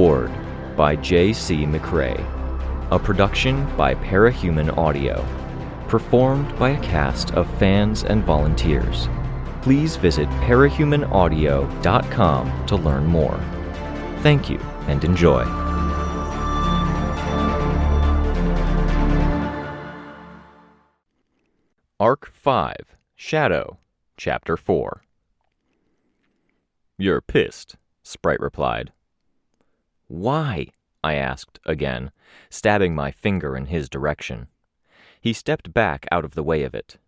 Ward by J.C. McCrae. A production by Parahuman Audio. Performed by a cast of fans and volunteers. Please visit parahumanaudio.com to learn more. Thank you and enjoy. Arc 5, Shadow, Chapter 4. "You're pissed," Sprite replied. "Why?" I asked again, stabbing my finger in his direction. He stepped back out of the way of it.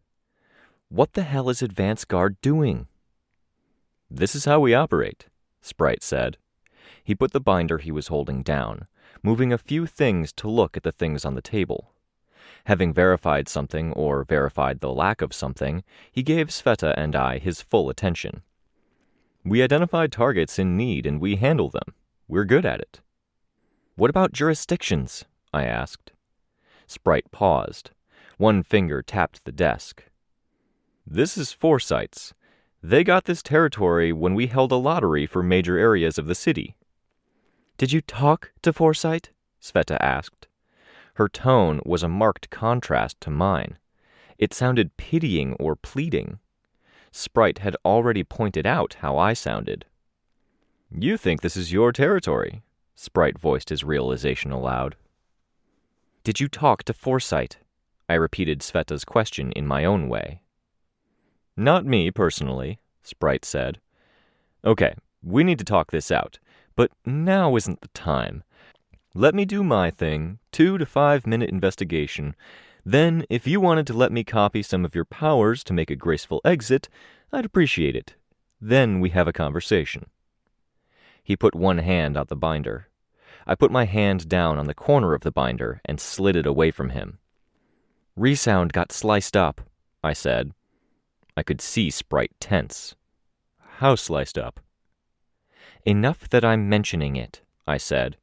"What the hell is Advance Guard doing?" "This is how we operate," Sprite said. He put the binder he was holding down, moving a few things to look at the things on the table. Having verified something or verified the lack of something, he gave Sveta and I his full attention. "We identify targets in need and we handle them. We're good at it." "What about jurisdictions?" I asked. Sprite paused. One finger tapped the desk. "This is Foresight's. They got this territory when we held a lottery for major areas of the city." "Did you talk to Foresight?" Sveta asked. Her tone was a marked contrast to mine. It sounded pitying or pleading. Sprite had already pointed out how I sounded. "You think this is your territory," Sprite voiced his realization aloud. "Did you talk to Foresight?" I repeated Sveta's question in my own way. "Not me, personally," Sprite said. "Okay, we need to talk this out, but now isn't the time. Let me do my thing, 2 to 5 minute investigation. Then, if you wanted to let me copy some of your powers to make a graceful exit, I'd appreciate it. Then we have a conversation." He put one hand on the binder. I put my hand down on the corner of the binder and slid it away from him. "Resound got sliced up," I said. I could see Sprite tense. "How sliced up?" "Enough that I'm mentioning it," I said.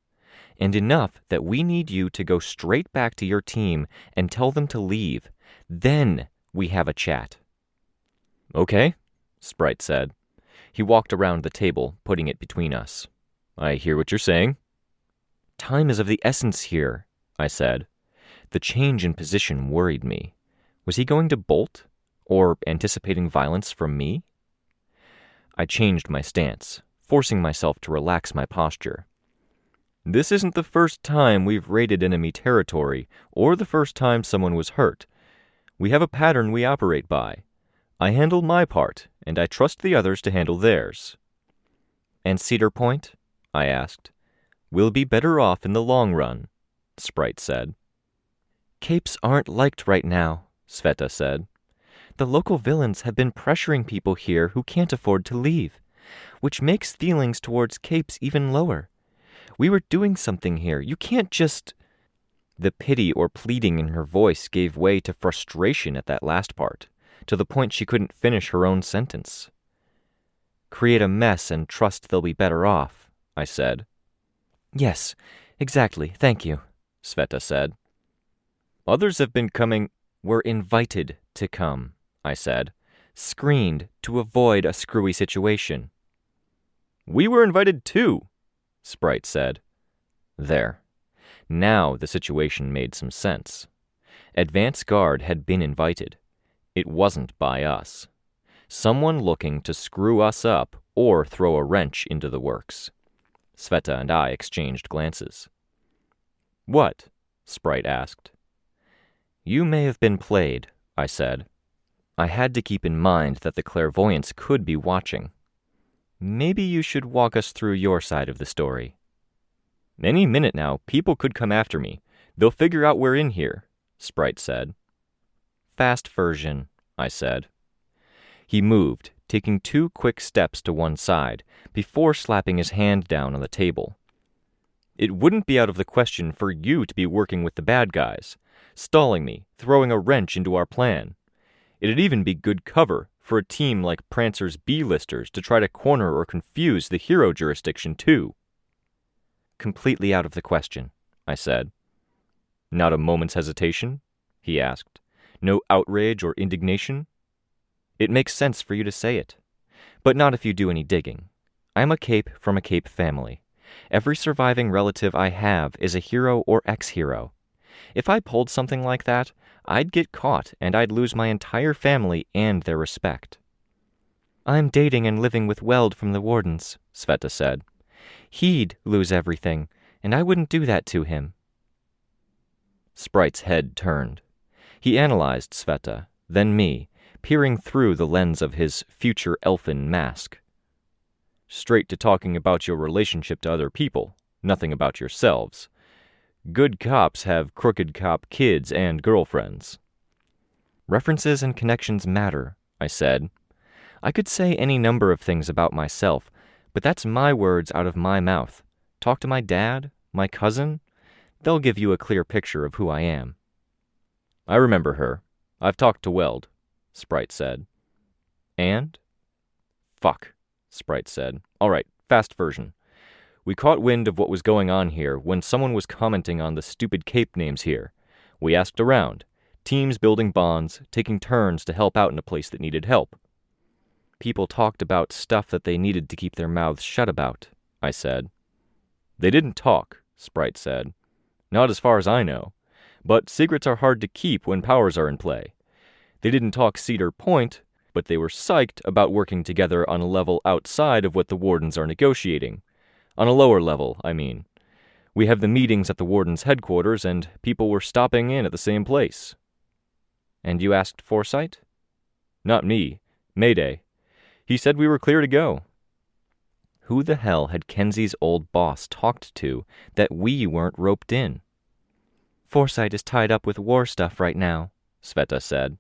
"And enough that we need you to go straight back to your team and tell them to leave. Then we have a chat." "Okay," Sprite said. He walked around the table, putting it between us. "I hear what you're saying." "Time is of the essence here," I said. The change in position worried me. Was he going to bolt? Or anticipating violence from me? I changed my stance, forcing myself to relax my posture. "This isn't the first time we've raided enemy territory, or the first time someone was hurt. We have a pattern we operate by. I handle my part, and I trust the others to handle theirs." "And Cedar Point?" I asked. "We'll be better off in the long run," Sprite said. "Capes aren't liked right now," Sveta said. "The local villains have been pressuring people here who can't afford to leave, which makes feelings towards Capes even lower. We were doing something here. You can't just—" The pity or pleading in her voice gave way to frustration at that last part, to the point she couldn't finish her own sentence. "Create a mess and trust they'll be better off," I said. "Yes, exactly, thank you," Sveta said. "Others have been coming—" "Were invited to come," I said. "Screened to avoid a screwy situation." "We were invited too," Sprite said. There. Now the situation made some sense. Advance Guard had been invited. It wasn't by us. Someone looking to screw us up or throw a wrench into the works. Sveta and I exchanged glances. "What?" Sprite asked. "You may have been played," I said. I had to keep in mind that the clairvoyants could be watching. "Maybe you should walk us through your side of the story." "Any minute now, people could come after me. They'll figure out we're in here," Sprite said. "Fast version," I said. He moved, taking 2 quick steps to one side, before slapping his hand down on the table. "It wouldn't be out of the question for you to be working with the bad guys, stalling me, throwing a wrench into our plan. It'd even be good cover for a team like Prancer's B-listers to try to corner or confuse the hero jurisdiction too." "Completely out of the question," I said. "Not a moment's hesitation?" he asked. "No outrage or indignation?" "It makes sense for you to say it. But not if you do any digging. I'm a Cape from a Cape family. Every surviving relative I have is a hero or ex-hero. If I pulled something like that, I'd get caught and I'd lose my entire family and their respect. I'm dating and living with Weld from the Wardens, Sveta said. He'd lose everything, and I wouldn't do that to him. Sprite's head turned. He analyzed Sveta, then me, peering through the lens of his future elfin mask. Straight to talking about your relationship to other people, nothing about yourselves. Good cops have crooked cop kids and girlfriends. References and connections matter, I said. I could say any number of things about myself, but that's my words out of my mouth. Talk to my dad, my cousin. They'll give you a clear picture of who I am. I remember her. I've talked to Weld, Sprite said. And? Fuck, Sprite said. All right, fast version. We caught wind of what was going on here when someone was commenting on the stupid cape names here. We asked around. Teams building bonds, taking turns to help out in a place that needed help. People talked about stuff that they needed to keep their mouths shut about, I said. They didn't talk, Sprite said. Not as far as I know. But secrets are hard to keep when powers are in play. They didn't talk Cedar Point, but they were psyched about working together on a level outside of what the Wardens are negotiating. On a lower level, I mean. We have the meetings at the Warden's headquarters, and people were stopping in at the same place. And you asked Foresight? Not me. Mayday. He said we were clear to go. Who the hell had Kenzie's old boss talked to that we weren't roped in? Foresight is tied up with war stuff right now, Sveta said.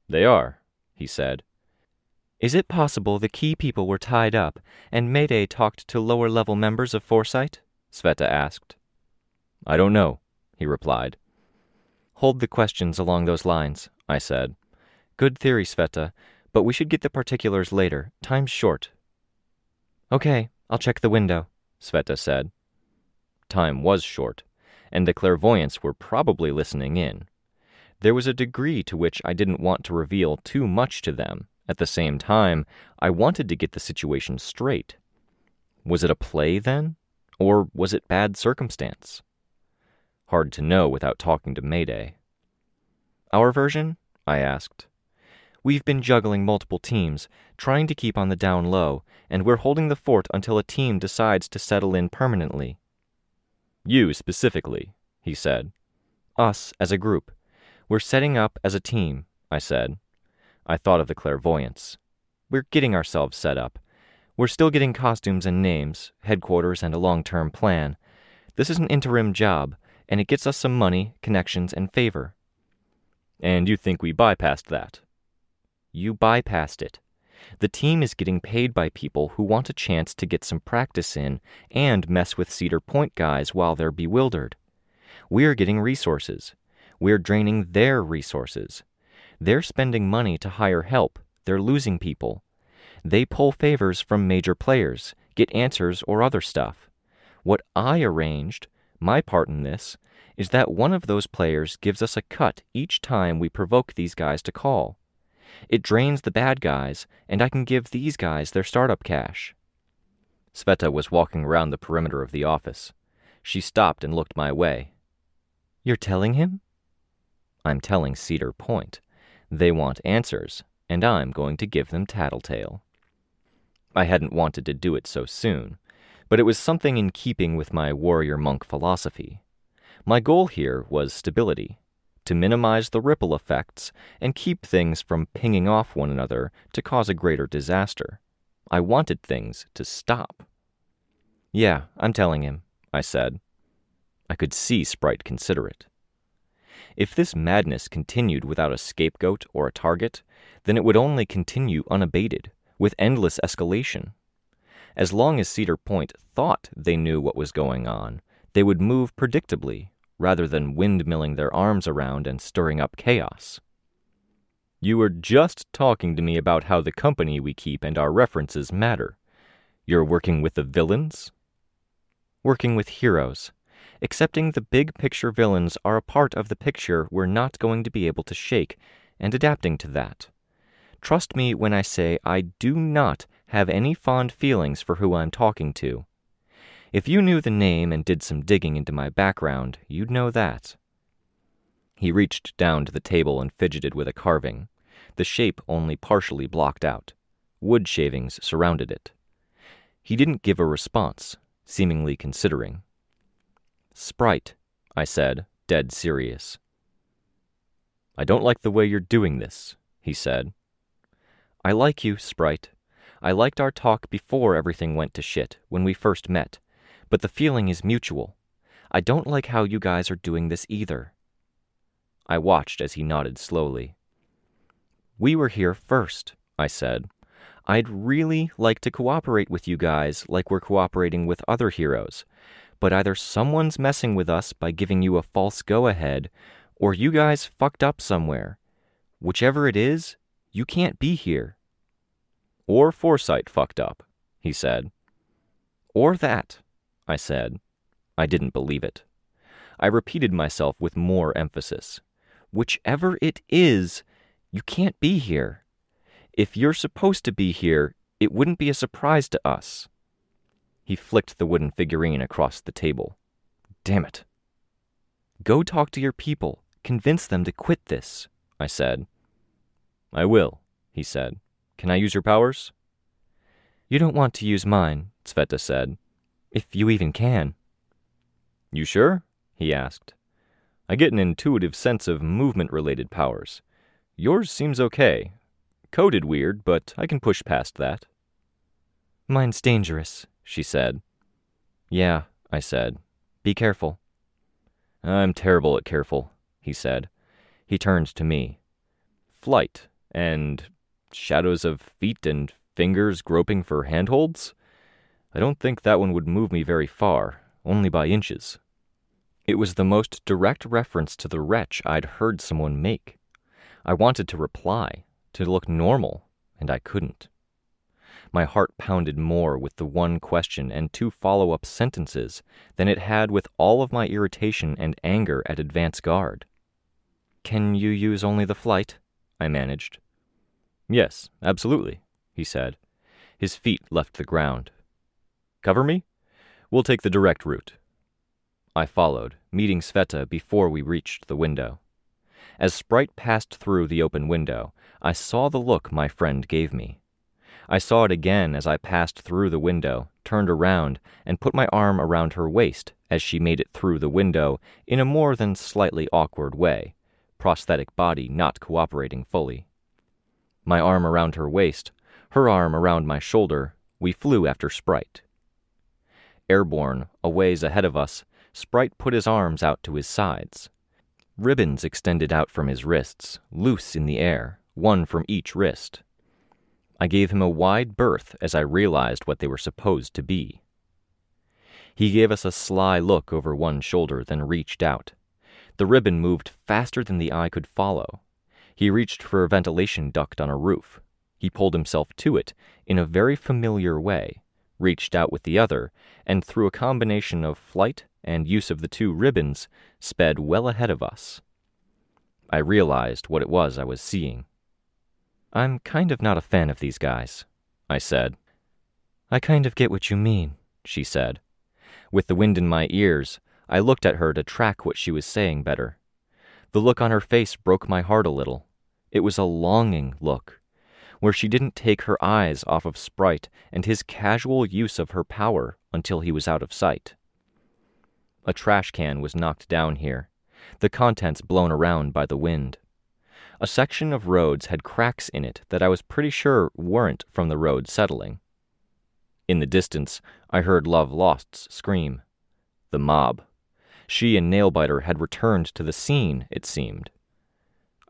They are, he said. Is it possible the key people were tied up, and Mayday talked to lower-level members of Foresight? Sveta asked. I don't know, he replied. Hold the questions along those lines, I said. Good theory, Sveta, but we should get the particulars later. Time's short. Okay, I'll check the window, Sveta said. Time was short, and the clairvoyants were probably listening in. There was a degree to which I didn't want to reveal too much to them. At the same time, I wanted to get the situation straight. Was it a play, then? Or was it bad circumstance? Hard to know without talking to Mayday. Our version? I asked. We've been juggling multiple teams, trying to keep on the down low, and we're holding the fort until a team decides to settle in permanently. You specifically, he said. Us as a group. We're setting up as a team, I said. I thought of the clairvoyants. We're getting ourselves set up. We're still getting costumes and names, headquarters, and a long-term plan. This is an interim job, and it gets us some money, connections, and favor. And you think we bypassed that? You bypassed it. The team is getting paid by people who want a chance to get some practice in and mess with Cedar Point guys while they're bewildered. We're getting resources. We're draining their resources. They're spending money to hire help. They're losing people. They pull favors from major players, get answers or other stuff. What I arranged, my part in this, is that one of those players gives us a cut each time we provoke these guys to call. It drains the bad guys, and I can give these guys their startup cash. Sveta was walking around the perimeter of the office. She stopped and looked my way. You're telling him? I'm telling Cedar Point. They want answers, and I'm going to give them tattletale. I hadn't wanted to do it so soon, but it was something in keeping with my warrior monk philosophy. My goal here was stability, to minimize the ripple effects and keep things from pinging off one another to cause a greater disaster. I wanted things to stop. Yeah, I'm telling him, I said. I could see Sprite consider it. If this madness continued without a scapegoat or a target, then it would only continue unabated, with endless escalation. As long as Cedar Point thought they knew what was going on, they would move predictably, rather than windmilling their arms around and stirring up chaos. You were just talking to me about how the company we keep and our references matter. You're working with the villains? Working with heroes. Accepting the big-picture villains are a part of the picture we're not going to be able to shake, and adapting to that. Trust me when I say I do not have any fond feelings for who I'm talking to. If you knew the name and did some digging into my background, you'd know that." He reached down to the table and fidgeted with a carving, the shape only partially blocked out. Wood shavings surrounded it. He didn't give a response, seemingly considering. "Sprite," I said, dead serious. "I don't like the way you're doing this," he said. "I like you, Sprite. I liked our talk before everything went to shit, when we first met, but the feeling is mutual. I don't like how you guys are doing this either." I watched as he nodded slowly. "We were here first," I said. "I'd really like to cooperate with you guys like we're cooperating with other heroes, but either someone's messing with us by giving you a false go-ahead, or you guys fucked up somewhere. Whichever it is, you can't be here." "Or Foresight fucked up," he said. "Or that," I said. I didn't believe it. I repeated myself with more emphasis. "Whichever it is, you can't be here. If you're supposed to be here, it wouldn't be a surprise to us." He flicked the wooden figurine across the table. "Damn it." "Go talk to your people. Convince them to quit this," I said. "I will," he said. "Can I use your powers?" "You don't want to use mine," Sveta said. "If you even can." "You sure?" he asked. "I get an intuitive sense of movement-related powers. Yours seems okay. Coded weird, but I can push past that." "Mine's dangerous," she said. "Yeah," I said. "Be careful." "I'm terrible at careful," he said. He turned to me. "Flight, and shadows of feet and fingers groping for handholds? I don't think that one would move me very far, only by inches." It was the most direct reference to the wretch I'd heard someone make. I wanted to reply, to look normal, and I couldn't. My heart pounded more with the one question and 2 follow-up sentences than it had with all of my irritation and anger at advance guard. "Can you use only the flight?" I managed. "Yes, absolutely," he said. His feet left the ground. "Cover me? We'll take the direct route." I followed, meeting Sveta before we reached the window. As Sprite passed through the open window, I saw the look my friend gave me. I saw it again as I passed through the window, turned around, and put my arm around her waist as she made it through the window in a more than slightly awkward way, prosthetic body not cooperating fully. My arm around her waist, her arm around my shoulder, we flew after Sprite. Airborne, a ways ahead of us, Sprite put his arms out to his sides. Ribbons extended out from his wrists, loose in the air, one from each wrist. I gave him a wide berth as I realized what they were supposed to be. He gave us a sly look over one shoulder, then reached out. The ribbon moved faster than the eye could follow. He reached for a ventilation duct on a roof. He pulled himself to it in a very familiar way, reached out with the other, and through a combination of flight and use of the 2 ribbons, sped well ahead of us. I realized what it was I was seeing. "I'm kind of not a fan of these guys," I said. "I kind of get what you mean," she said. With the wind in my ears, I looked at her to track what she was saying better. The look on her face broke my heart a little. It was a longing look, where she didn't take her eyes off of Sprite and his casual use of her power until he was out of sight. A trash can was knocked down here, the contents blown around by the wind. A section of roads had cracks in it that I was pretty sure weren't from the road settling. In the distance, I heard Love Lost's scream. The mob. She and Nailbiter had returned to the scene, it seemed.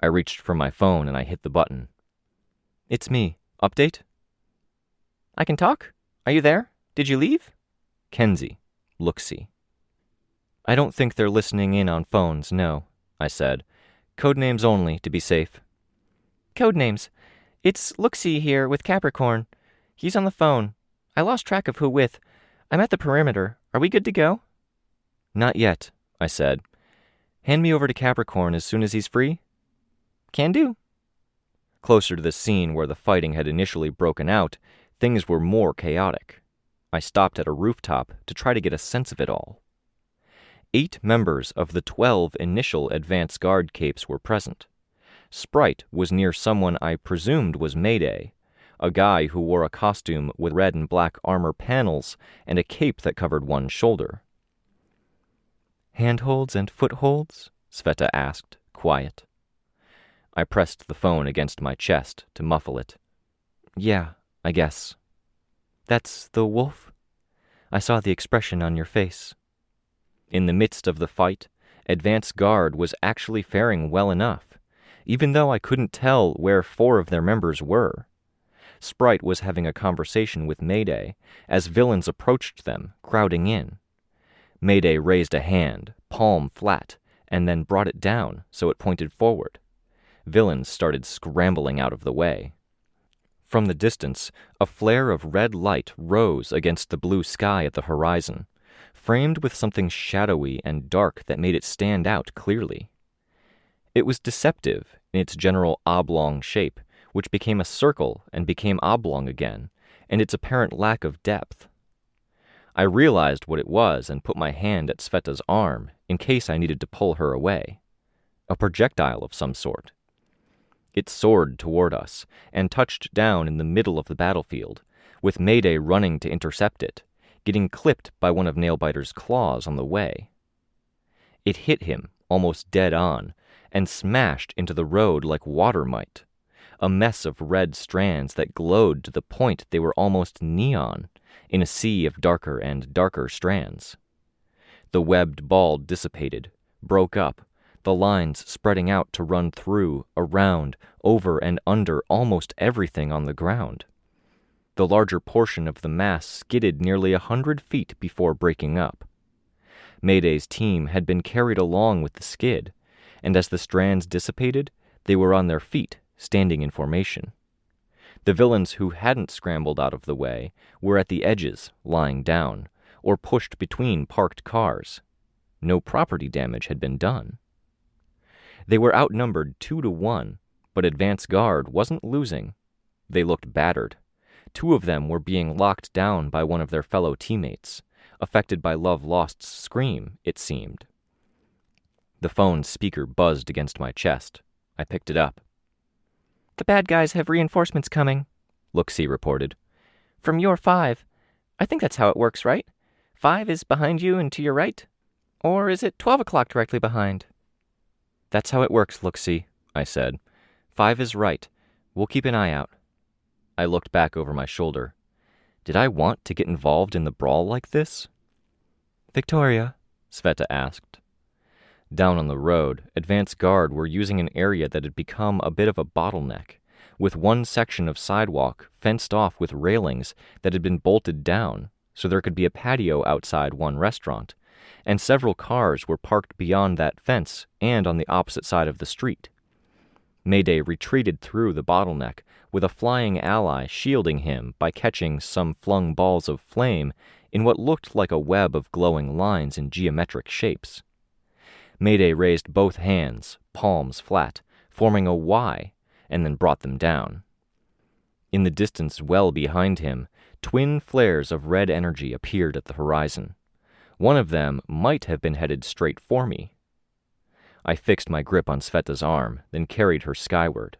I reached for my phone and I hit the button. "It's me. Update?" "I can talk? Are you there? Did you leave?" Kenzie. Look-see. "I don't think they're listening in on phones, no," I said. "Codenames only, to be safe." "Codenames. It's Look-see here with Capricorn. He's on the phone. I lost track of who with. I'm at the perimeter. Are we good to go?" "Not yet," I said. "Hand me over to Capricorn as soon as he's free." "Can do." Closer to the scene where the fighting had initially broken out, things were more chaotic. I stopped at a rooftop to try to get a sense of it all. 8 members of the 12 initial advance guard capes were present. Sprite was near someone I presumed was Mayday, a guy who wore a costume with red and black armor panels and a cape that covered one shoulder. "Handholds and footholds?" Sveta asked, quiet. I pressed the phone against my chest to muffle it. "Yeah, I guess." "That's the wolf? I saw the expression on your face." In the midst of the fight, advance guard was actually faring well enough, even though I couldn't tell where 4 of their members were. Sprite was having a conversation with Mayday as villains approached them, crowding in. Mayday raised a hand, palm flat, and then brought it down so it pointed forward. Villains started scrambling out of the way. From the distance, a flare of red light rose against the blue sky at the horizon, framed with something shadowy and dark that made it stand out clearly. It was deceptive in its general oblong shape, which became a circle and became oblong again, and its apparent lack of depth. I realized what it was and put my hand at Sveta's arm in case I needed to pull her away. A projectile of some sort. It soared toward us and touched down in the middle of the battlefield, with Mayday running to intercept it, getting clipped by one of Nailbiter's claws on the way. It hit him, almost dead on, and smashed into the road like water might, a mess of red strands that glowed to the point they were almost neon, in a sea of darker and darker strands. The webbed ball dissipated, broke up, the lines spreading out to run through, around, over, and under almost everything on the ground. The larger portion of the mass skidded nearly 100 feet before breaking up. Mayday's team had been carried along with the skid, and as the strands dissipated, they were on their feet, standing in formation. The villains who hadn't scrambled out of the way were at the edges, lying down, or pushed between parked cars. No property damage had been done. They were outnumbered 2 to 1, but advance guard wasn't losing. They looked battered. 2 of them were being locked down by one of their fellow teammates, affected by Love Lost's scream, it seemed. The phone's speaker buzzed against my chest. I picked it up. "The bad guys have reinforcements coming," Look-See reported. "From your 5. I think that's how it works, right? 5 is behind you and to your right? Or is it 12 o'clock directly behind?" "That's how it works, Look-See," I said. 5 is right. We'll keep an eye out." I looked back over my shoulder. Did I want to get involved in the brawl like this? "Victoria?" Sveta asked. Down on the road, advance guard were using an area that had become a bit of a bottleneck, with one section of sidewalk fenced off with railings that had been bolted down so there could be a patio outside one restaurant, and several cars were parked beyond that fence and on the opposite side of the street. Mayday retreated through the bottleneck, with a flying ally shielding him by catching some flung balls of flame in what looked like a web of glowing lines in geometric shapes. Mayday raised both hands, palms flat, forming a Y, and then brought them down. In the distance well behind him, twin flares of red energy appeared at the horizon. One of them might have been headed straight for me. I fixed my grip on Sveta's arm, then carried her skyward.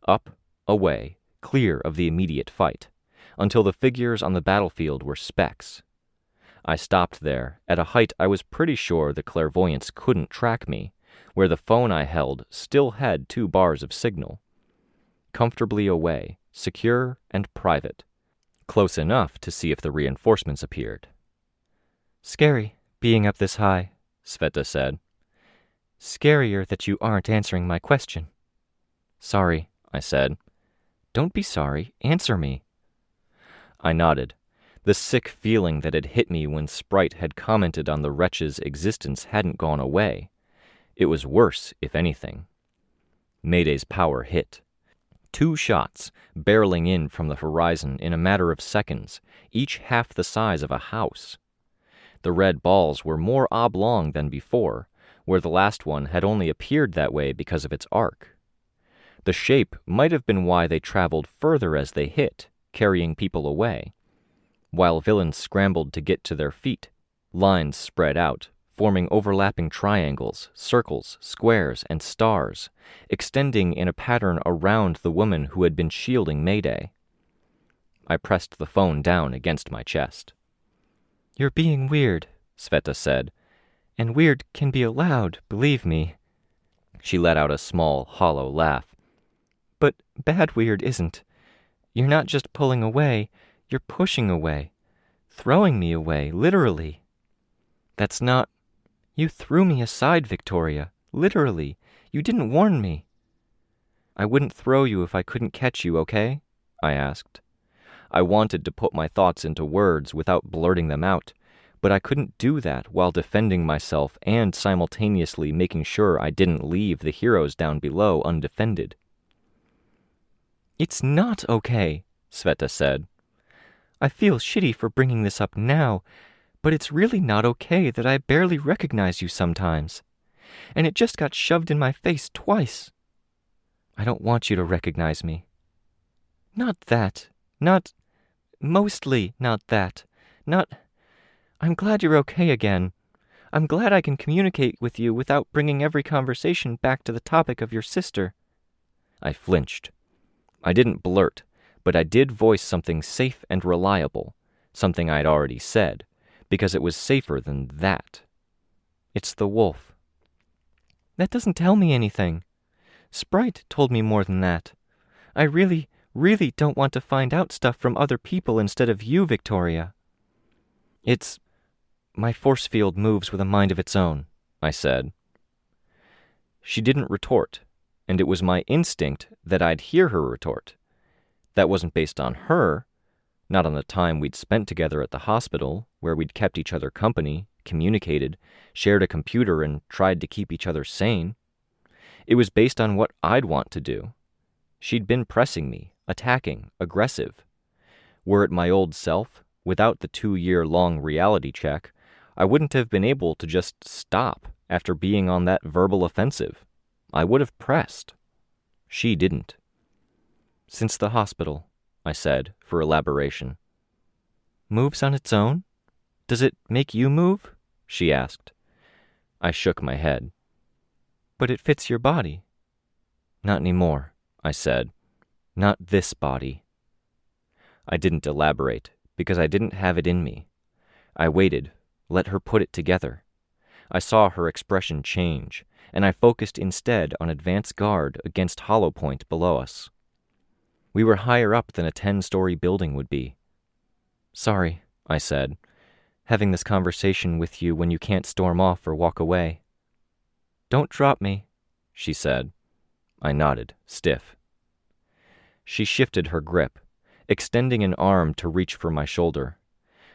Up, away, clear of the immediate fight, until the figures on the battlefield were specks. I stopped there, at a height I was pretty sure the clairvoyants couldn't track me, where the phone I held still had 2 bars of signal. Comfortably away, secure and private. Close enough to see if the reinforcements appeared. "Scary, being up this high," Sveta said. "Scarier that you aren't answering my question." "Sorry," I said. "Don't be sorry. Answer me." I nodded. The sick feeling that had hit me when Sprite had commented on the wretch's existence hadn't gone away. It was worse, if anything. Mayday's power hit. 2 shots, barreling in from the horizon in a matter of seconds, each half the size of a house. The red balls were more oblong than before, where the last one had only appeared that way because of its arc. The shape might have been why they traveled further as they hit, carrying people away. While villains scrambled to get to their feet, lines spread out, forming overlapping triangles, circles, squares, and stars, extending in a pattern around the woman who had been shielding Mayday. I pressed the phone down against my chest. "You're being weird," Sveta said. "And weird can be allowed, believe me." She let out a small, hollow laugh. "But bad weird isn't. You're not just pulling away, you're pushing away. Throwing me away, literally." "That's not—" "You threw me aside, Victoria. Literally. You didn't warn me." "I wouldn't throw you if I couldn't catch you, okay?" I asked. I wanted to put my thoughts into words without blurting them out, but I couldn't do that while defending myself and simultaneously making sure I didn't leave the heroes down below undefended. "It's not okay," Sveta said. "I feel shitty for bringing this up now, but it's really not okay that I barely recognize you sometimes. And it just got shoved in my face twice. I don't want you to recognize me. Not that. Mostly not that. I'm glad you're okay again. I'm glad I can communicate with you without bringing every conversation back to the topic of your sister." I flinched. I didn't blurt, but I did voice something safe and reliable, something I'd already said, because it was safer than that. "It's the wolf." "That doesn't tell me anything. Sprite told me more than that. I really don't want to find out stuff from other people instead of you, Victoria." My force field moves with a mind of its own," I said. She didn't retort, and it was my instinct that I'd hear her retort. That wasn't based on her, not on the time we'd spent together at the hospital, where we'd kept each other company, communicated, shared a computer, and tried to keep each other sane. It was based on what I'd want to do. She'd been pressing me, attacking, aggressive. Were it my old self, without the 2-year-long reality check, I wouldn't have been able to just stop after being on that verbal offensive. I would have pressed. She didn't. "Since the hospital," I said, for elaboration. "Moves on its own? Does it make you move?" she asked. I shook my head. "But it fits your body." "Not anymore," I said. "Not this body." I didn't elaborate, because I didn't have it in me. I waited, let her put it together. I saw her expression change, and I focused instead on advance guard against Hollow Point below us. We were higher up than a 10-story building would be. "Sorry," I said, "having this conversation with you when you can't storm off or walk away." "Don't drop me," she said. I nodded, stiff. She shifted her grip, extending an arm to reach for my shoulder.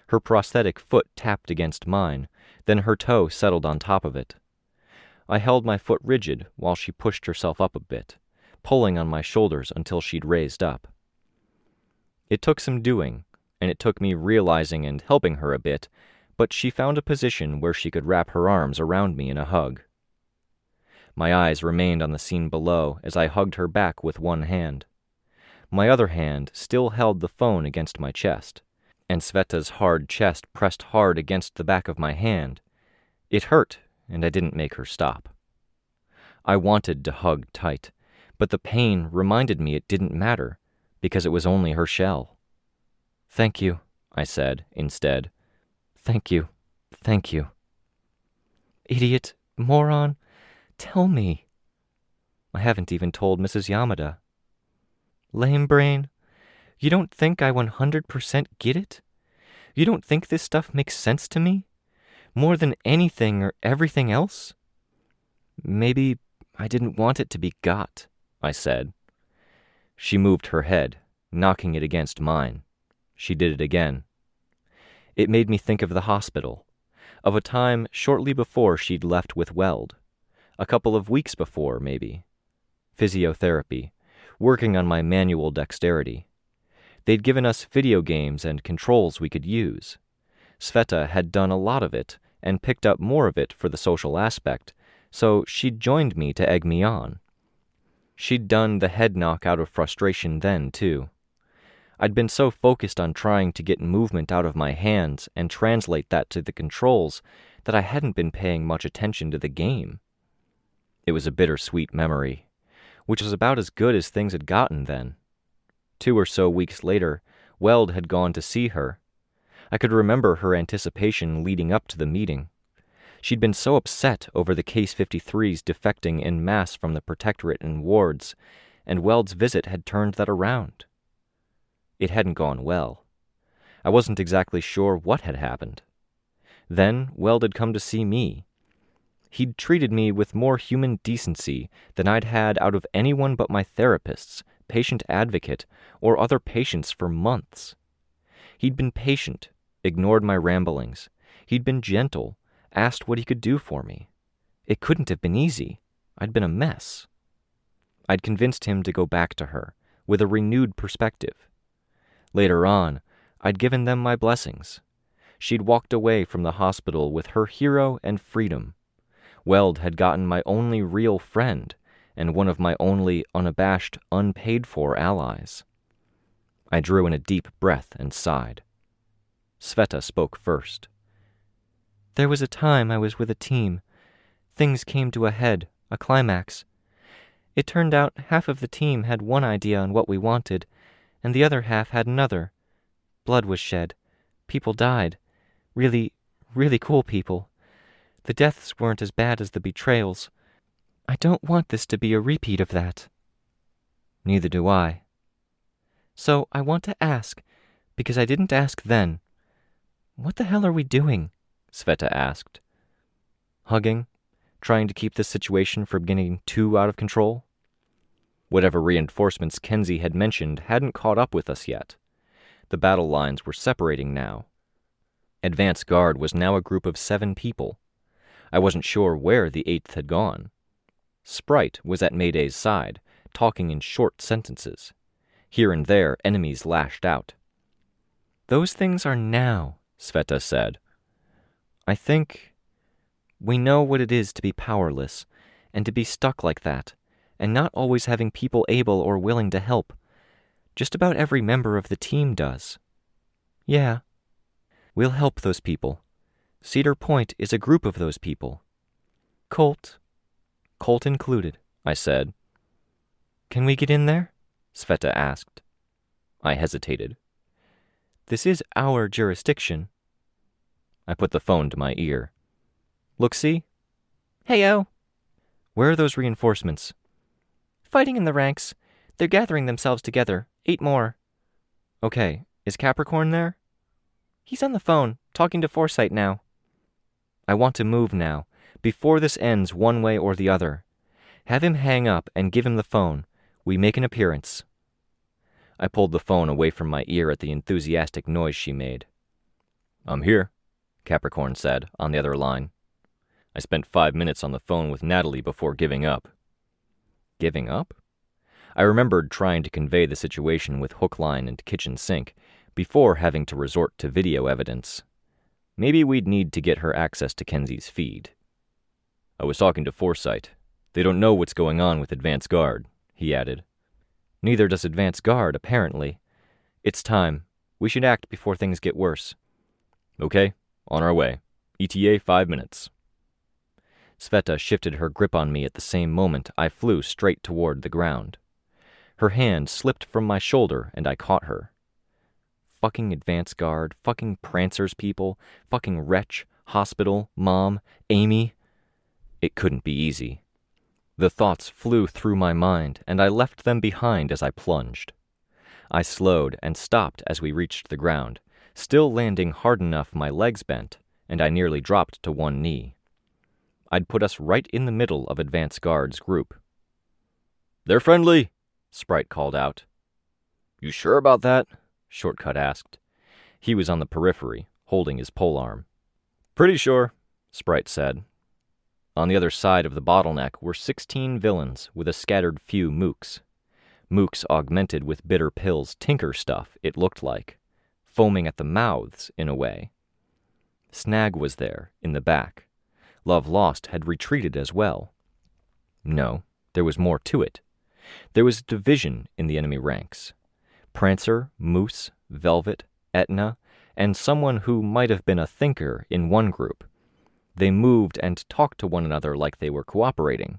Her prosthetic foot tapped against mine, then her toe settled on top of it. I held my foot rigid while she pushed herself up a bit, pulling on my shoulders until she'd raised up. It took some doing, and it took me realizing and helping her a bit, but she found a position where she could wrap her arms around me in a hug. My eyes remained on the scene below as I hugged her back with one hand. My other hand still held the phone against my chest, and Sveta's hard chest pressed hard against the back of my hand. It hurt, and I didn't make her stop. I wanted to hug tight, but the pain reminded me it didn't matter, because it was only her shell. "Thank you," I said, instead. "Thank you. Thank you." "Idiot, moron, tell me." "I haven't even told Mrs. Yamada." "Lame brain. You don't think I 100% get it? You don't think this stuff makes sense to me? More than anything or everything else?" "Maybe I didn't want it to be got," I said. She moved her head, knocking it against mine. She did it again. It made me think of the hospital, of a time shortly before she'd left with Weld. A couple of weeks before, maybe. Physiotherapy, working on my manual dexterity. They'd given us video games and controls we could use. Sveta had done a lot of it, and picked up more of it for the social aspect, so she'd joined me to egg me on. She'd done the head knock out of frustration then, too. I'd been so focused on trying to get movement out of my hands and translate that to the controls that I hadn't been paying much attention to the game. It was a bittersweet memory, which was about as good as things had gotten then. 2 or so weeks later, Weld had gone to see her. I could remember her anticipation leading up to the meeting. She'd been so upset over the Case 53s defecting en masse from the Protectorate and wards, and Weld's visit had turned that around. It hadn't gone well. I wasn't exactly sure what had happened. Then Weld had come to see me. He'd treated me with more human decency than I'd had out of anyone but my therapists, patient advocate, or other patients for months. He'd been patient, ignored my ramblings. He'd been gentle, asked what he could do for me. It couldn't have been easy. I'd been a mess. I'd convinced him to go back to her, with a renewed perspective. Later on, I'd given them my blessings. She'd walked away from the hospital with her hero and freedom. Weld had gotten my only real friend, and one of my only unabashed, unpaid-for allies. I drew in a deep breath and sighed. Sveta spoke first. There was a time I was with a team. Things came to a head, a climax. It turned out half of the team had one idea on what we wanted, and the other half had another. Blood was shed. People died. Really, really cool people. The deaths weren't as bad as the betrayals. I don't want this to be a repeat of that. Neither do I. So I want to ask, because I didn't ask then. What the hell are we doing? Sveta asked. Hugging, trying to keep this situation from getting too out of control. Whatever reinforcements Kenzie had mentioned hadn't caught up with us yet. The battle lines were separating now. Advance Guard was now a group of 7 people. I wasn't sure where the 8th had gone. Sprite was at Mayday's side, talking in short sentences. Here and there, enemies lashed out. Those things are now, Sveta said. I think we know what it is to be powerless, and to be stuck like that, and not always having people able or willing to help. Just about every member of the team does. Yeah. We'll help those people. Cedar Point is a group of those people. Colt included, I said. Can we get in there? Sveta asked. I hesitated. This is our jurisdiction. I put the phone to my ear. Look, see? Heyo. Where are those reinforcements? Fighting in the ranks. They're gathering themselves together. 8 more. Okay, is Capricorn there? He's on the phone, talking to Foresight now. I want to move now, before this ends one way or the other. Have him hang up and give him the phone. We make an appearance. I pulled the phone away from my ear at the enthusiastic noise she made. I'm here, Capricorn said, on the other line. I spent 5 minutes on the phone with Natalie before giving up. Giving up? I remembered trying to convey the situation with hook line and kitchen sink, before having to resort to video evidence. Maybe we'd need to get her access to Kenzie's feed. I was talking to Foresight. They don't know what's going on with Advance Guard, he added. Neither does Advance Guard, apparently. It's time. We should act before things get worse. Okay, on our way. ETA 5 minutes. Sveta shifted her grip on me at the same moment I flew straight toward the ground. Her hand slipped from my shoulder and I caught her. Fucking Advance Guard, fucking Prancers people, fucking Wretch, Hospital, Mom, Amy. It couldn't be easy. The thoughts flew through my mind, and I left them behind as I plunged. I slowed and stopped as we reached the ground, still landing hard enough my legs bent, and I nearly dropped to one knee. I'd put us right in the middle of Advance Guard's group. They're friendly, Sprite called out. You sure about that? Shortcut asked. He was on the periphery, holding his polearm. Pretty sure, Sprite said. On the other side of the bottleneck were 16 villains with a scattered few mooks. Mooks augmented with bitter pills tinker stuff, it looked like, foaming at the mouths in a way. Snag was there, in the back. Love Lost had retreated as well. No, there was more to it. There was division in the enemy ranks. Prancer, Moose, Velvet, Etna, and someone who might have been a thinker in one group. They moved and talked to one another like they were cooperating.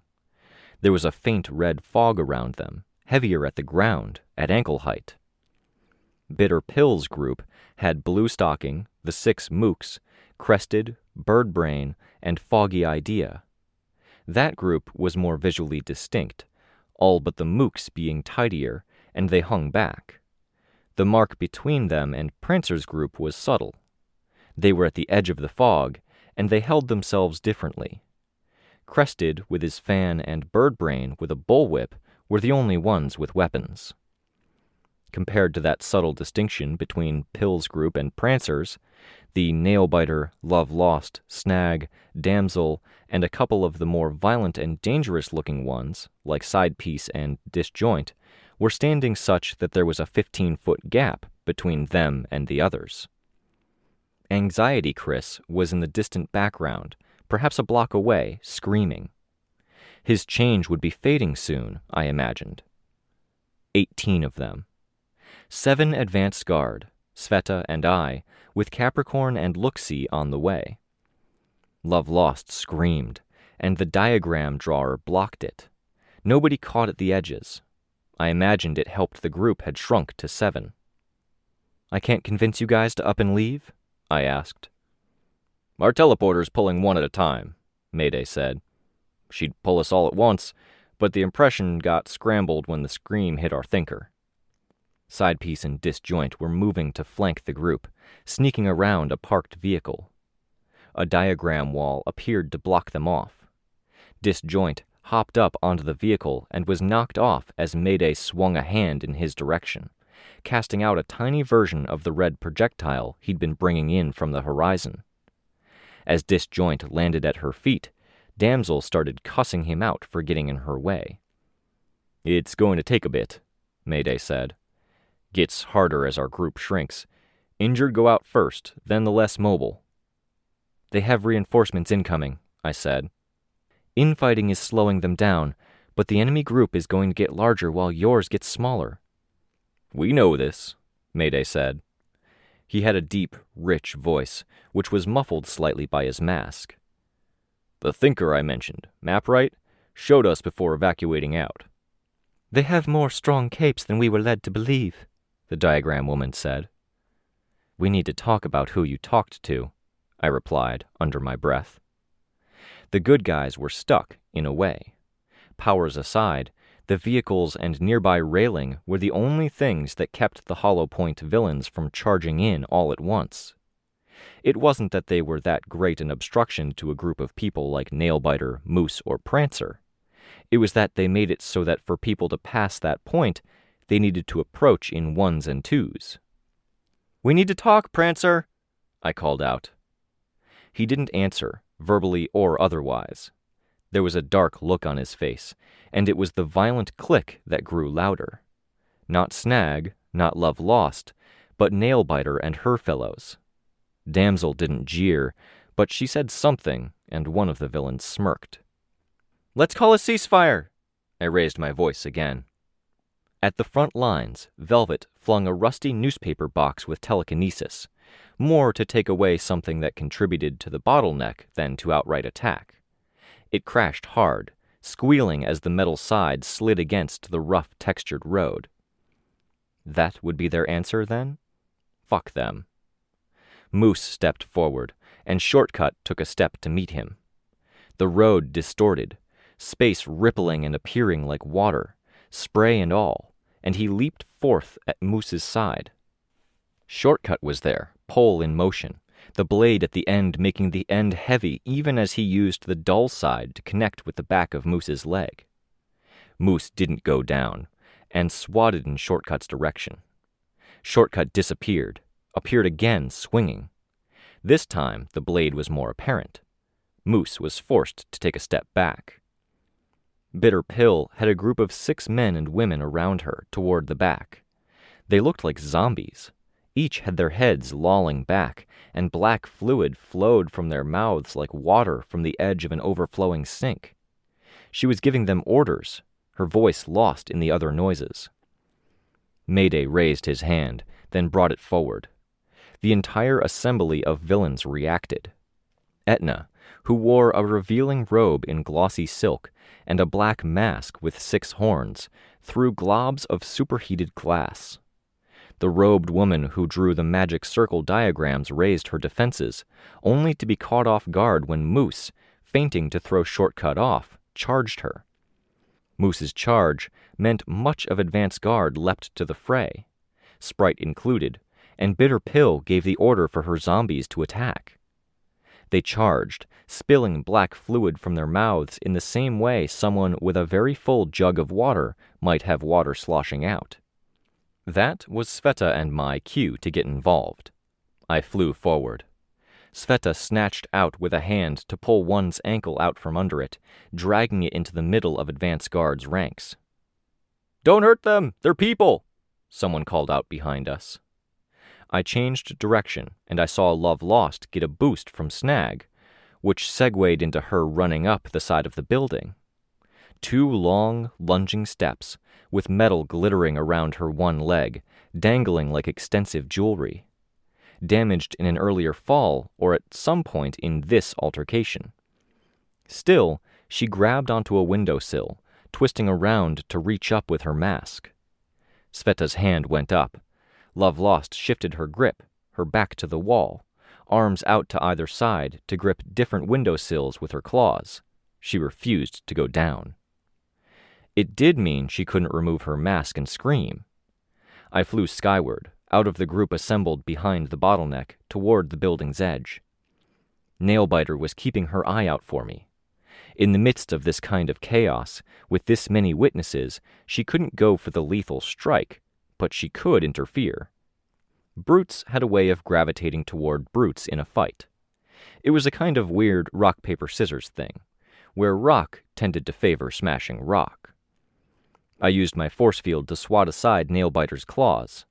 There was a faint red fog around them, heavier at the ground, at ankle height. Bitter Pill's group had Blue Stocking, the 6 Mooks, Crested, Birdbrain, and Foggy Idea. That group was more visually distinct, all but the Mooks being tidier, and they hung back. The mark between them and Prancer's group was subtle. They were at the edge of the fog, and they held themselves differently. Crested, with his fan, and Birdbrain, with a bullwhip, were the only ones with weapons. Compared to that subtle distinction between Pill's group and Prancer's, the Nailbiter, Love Lost, Snag, Damsel, and a couple of the more violent and dangerous-looking ones, like Sidepiece and Disjoint, were standing such that there was a 15-foot gap between them and the others. Anxiety Chris was in the distant background, perhaps a block away, screaming. His change would be fading soon, I imagined. 18 of them. 7 advanced guard, Sveta and I, with Capricorn and Looksee on the way. Love Lost screamed, and the diagram drawer blocked it. Nobody caught at the edges. I imagined it helped the group had shrunk to 7. "I can't convince you guys to up and leave?" I asked. "Our teleporter's pulling one at a time," Mayday said. "She'd pull us all at once, but the impression got scrambled when the scream hit our thinker." Sidepiece and Disjoint were moving to flank the group, sneaking around a parked vehicle. A diagram wall appeared to block them off. Disjoint hopped up onto the vehicle and was knocked off as Mayday swung a hand in his direction, casting out a tiny version of the red projectile he'd been bringing in from the horizon. As Disjoint landed at her feet, Damsel started cussing him out for getting in her way. "It's going to take a bit," Mayday said. "Gets harder as our group shrinks. Injured go out first, then the less mobile." "They have reinforcements incoming," I said. "Infighting is slowing them down, but the enemy group is going to get larger while yours gets smaller." "We know this," Mayday said. He had a deep, rich voice, which was muffled slightly by his mask. "The thinker I mentioned, map right, showed us before evacuating out." "They have more strong capes than we were led to believe," the diagram woman said. "We need to talk about who you talked to," I replied under my breath. The good guys were stuck, in a way. Powers aside, the vehicles and nearby railing were the only things that kept the Hollow Point villains from charging in all at once. It wasn't that they were that great an obstruction to a group of people like Nailbiter, Moose, or Prancer. It was that they made it so that for people to pass that point, they needed to approach in 1s and 2s. "We need to talk, Prancer," I called out. He didn't answer, verbally or otherwise. There was a dark look on his face, and it was the violent click that grew louder. Not Snag, not Love Lost, but Nailbiter and her fellows. Damsel didn't jeer, but she said something, and one of the villains smirked. "Let's call a ceasefire!" I raised my voice again. At the front lines, Velvet flung a rusty newspaper box with telekinesis, more to take away something that contributed to the bottleneck than to outright attack. It crashed hard, squealing as the metal side slid against the rough, textured road. That would be their answer, then? Fuck them. Moose stepped forward, and Shortcut took a step to meet him. The road distorted, space rippling and appearing like water, spray and all, and he leaped forth at Moose's side. Shortcut was there, pole in motion, the blade at the end making the end heavy even as he used the dull side to connect with the back of Moose's leg. Moose didn't go down, and swatted in Shortcut's direction. Shortcut disappeared, appeared again swinging. This time the blade was more apparent. Moose was forced to take a step back. Bitter Pill had a group of 6 men and women around her toward the back. They looked like zombies. Each had their heads lolling back, and black fluid flowed from their mouths like water from the edge of an overflowing sink. She was giving them orders, her voice lost in the other noises. Mayday raised his hand, then brought it forward. The entire assembly of villains reacted. Etna, who wore a revealing robe in glossy silk and a black mask with 6 horns, threw globs of superheated glass. The robed woman who drew the magic circle diagrams raised her defenses, only to be caught off guard when Moose, feinting to throw Shortcut off, charged her. Moose's charge meant much of advance guard leapt to the fray, Sprite included, and Bitter Pill gave the order for her zombies to attack. They charged, spilling black fluid from their mouths in the same way someone with a very full jug of water might have water sloshing out. That was Sveta and my cue to get involved. I flew forward. Sveta snatched out with a hand to pull one's ankle out from under it, dragging it into the middle of advance guard's ranks. "Don't hurt them! They're people!" someone called out behind us. I changed direction, and I saw Love Lost get a boost from Snag, which segued into her running up the side of the building. 2 long, lunging steps, with metal glittering around her one leg, dangling like extensive jewelry. Damaged in an earlier fall, or at some point in this altercation. Still, she grabbed onto a windowsill, twisting around to reach up with her mask. Sveta's hand went up. Love Lost shifted her grip, her back to the wall, arms out to either side to grip different windowsills with her claws. She refused to go down. It did mean she couldn't remove her mask and scream. I flew skyward, out of the group assembled behind the bottleneck, toward the building's edge. Nailbiter was keeping her eye out for me. In the midst of this kind of chaos, with this many witnesses, she couldn't go for the lethal strike, but she could interfere. Brutes had a way of gravitating toward brutes in a fight. It was a kind of weird rock-paper-scissors thing, where rock tended to favor smashing rock. I used my force field to swat aside Nailbiter's claws.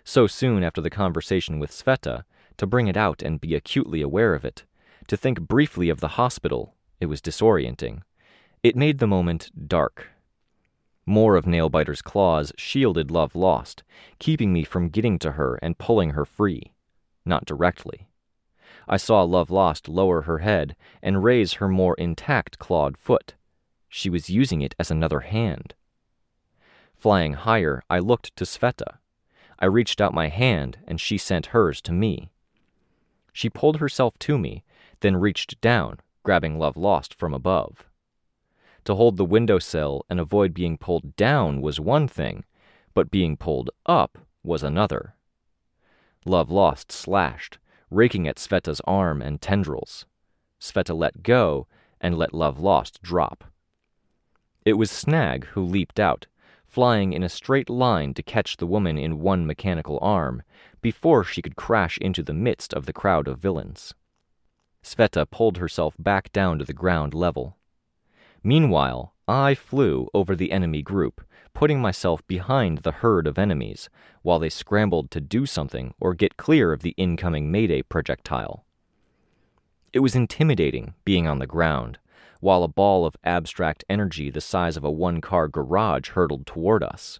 So soon after the conversation with Sveta, to bring it out and be acutely aware of it, to think briefly of the hospital, it was disorienting. It made the moment dark. More of Nailbiter's claws shielded Love Lost, keeping me from getting to her and pulling her free. Not directly. I saw Love Lost lower her head and raise her more intact clawed foot. She was using it as another hand. Flying higher, I looked to Sveta. I reached out my hand, and she sent hers to me. She pulled herself to me, then reached down, grabbing Love Lost from above. To hold the windowsill and avoid being pulled down was one thing, but being pulled up was another. Love Lost slashed, raking at Sveta's arm and tendrils. Sveta let go and let Love Lost drop. It was Snag who leaped out, flying in a straight line to catch the woman in one mechanical arm, before she could crash into the midst of the crowd of villains. Sveta pulled herself back down to the ground level. Meanwhile, I flew over the enemy group, putting myself behind the herd of enemies, while they scrambled to do something or get clear of the incoming Mayday projectile. It was intimidating being on the ground, while a ball of abstract energy the size of a one-car garage hurtled toward us.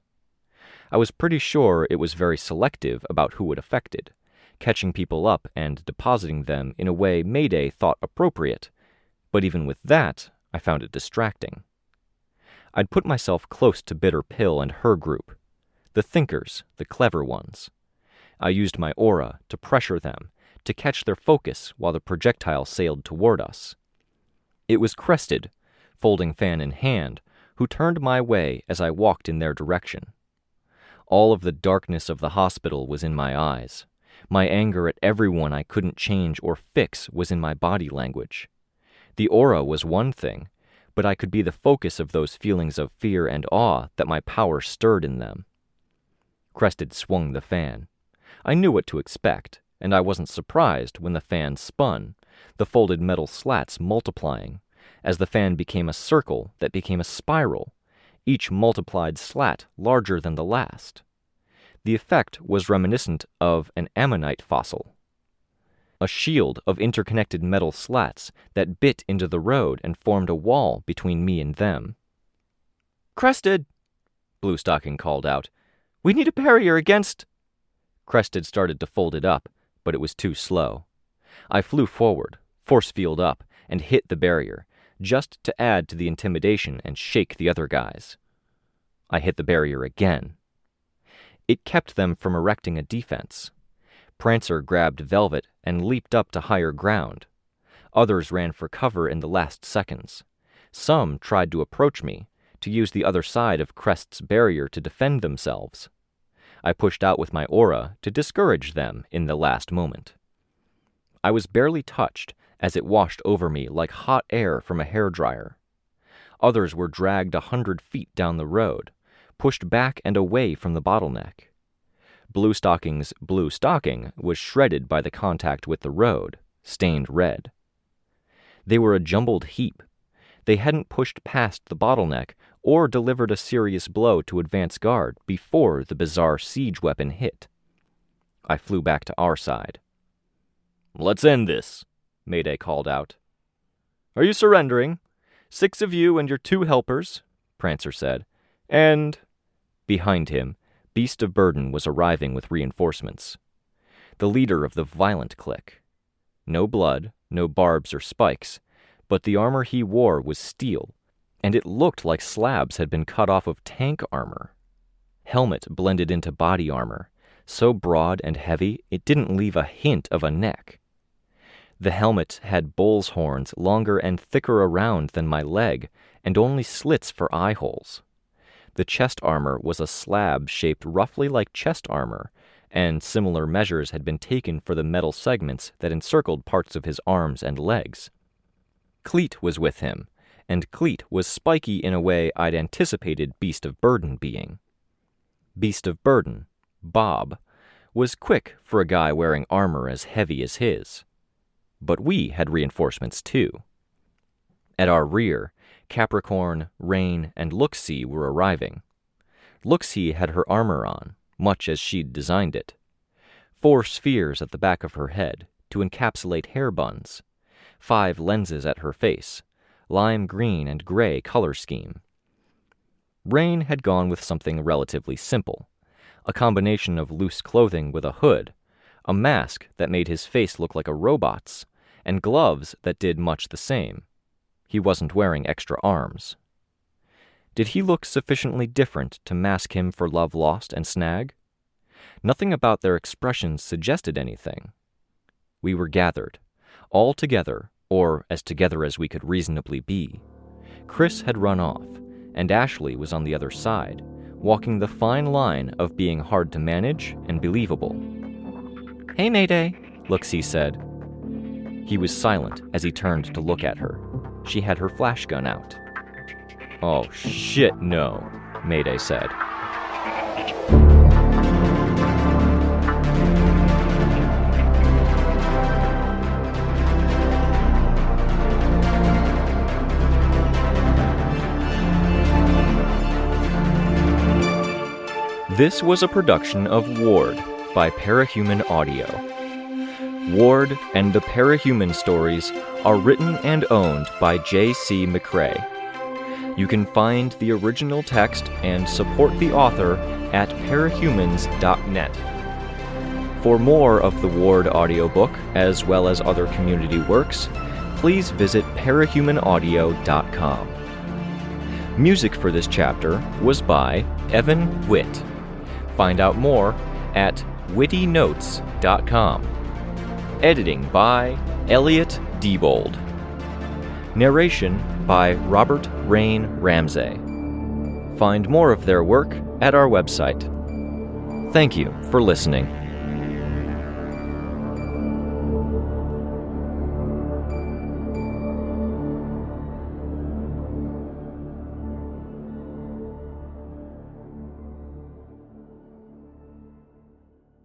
I was pretty sure it was very selective about who it affected, catching people up and depositing them in a way Mayday thought appropriate, but even with that, I found it distracting. I'd put myself close to Bitter Pill and her group, the thinkers, the clever ones. I used my aura to pressure them, to catch their focus while the projectile sailed toward us. It was Crested, folding fan in hand, who turned my way as I walked in their direction. All of the darkness of the hospital was in my eyes. My anger at everyone I couldn't change or fix was in my body language. The aura was one thing, but I could be the focus of those feelings of fear and awe that my power stirred in them. Crested swung the fan. I knew what to expect, and I wasn't surprised when the fan spun, the folded metal slats multiplying, as the fan became a circle that became a spiral, each multiplied slat larger than the last. The effect was reminiscent of an ammonite fossil. A shield of interconnected metal slats that bit into the road and formed a wall between me and them. "Crested!" Bluestocking called out. We need a barrier against... Crest had started to fold it up, but it was too slow. I flew forward, force field up, and hit the barrier, just to add to the intimidation and shake the other guys. I hit the barrier again. It kept them from erecting a defense. Prancer grabbed Velvet and leaped up to higher ground. Others ran for cover in the last seconds. Some tried to approach me, to use the other side of Crest's barrier to defend themselves. I pushed out with my aura to discourage them in the last moment. I was barely touched as it washed over me like hot air from a hairdryer. Others were dragged 100 feet down the road, pushed back and away from the bottleneck. Bluestocking's blue stocking was shredded by the contact with the road, stained red. They were a jumbled heap. They hadn't pushed past the bottleneck or delivered a serious blow to advance guard before the bizarre siege weapon hit. I flew back to our side. "Let's end this," Mayday called out. "Are you surrendering? 6 of you and your 2 helpers," Prancer said. "And..." Behind him, Beast of Burden was arriving with reinforcements. The leader of the violent clique. No blood, no barbs or spikes, but the armor he wore was steel, and it looked like slabs had been cut off of tank armor. Helmet blended into body armor, so broad and heavy it didn't leave a hint of a neck. The helmet had bull's horns longer and thicker around than my leg, and only slits for eye holes. The chest armor was a slab shaped roughly like chest armor, and similar measures had been taken for the metal segments that encircled parts of his arms and legs. Cleat was with him, and Cleat was spiky in a way I'd anticipated Beast of Burden being. Beast of Burden, Bob, was quick for a guy wearing armor as heavy as his. But we had reinforcements too. At our rear, Capricorn, Rein, and Looksee were arriving. Looksee had her armor on, much as she'd designed it. 4 spheres at the back of her head to encapsulate hair buns, 5 lenses at her face, lime green and gray color scheme. Rein had gone with something relatively simple, a combination of loose clothing with a hood, a mask that made his face look like a robot's, and gloves that did much the same. He wasn't wearing extra arms. Did he look sufficiently different to mask him for Love Lost and Snag? Nothing about their expressions suggested anything. We were gathered, all together, or as together as we could reasonably be. Chris had run off, and Ashley was on the other side, walking the fine line of being hard to manage and believable. "Hey, Mayday," Looksee said. He was silent as he turned to look at her. She had her flash gun out. "Oh, shit, no," Mayday said. This was a production of Ward by Parahuman Audio. Ward and the Parahuman stories are written and owned by J.C. McCrae. You can find the original text and support the author at parahumans.net. For more of the Ward audiobook, as well as other community works, please visit parahumanaudio.com. Music for this chapter was by Evan Witt. Find out more at wittynotes.com. Editing by Elliot Diebold. Narration by Robert Rein Ramsay. Find more of their work at our website. Thank you for listening.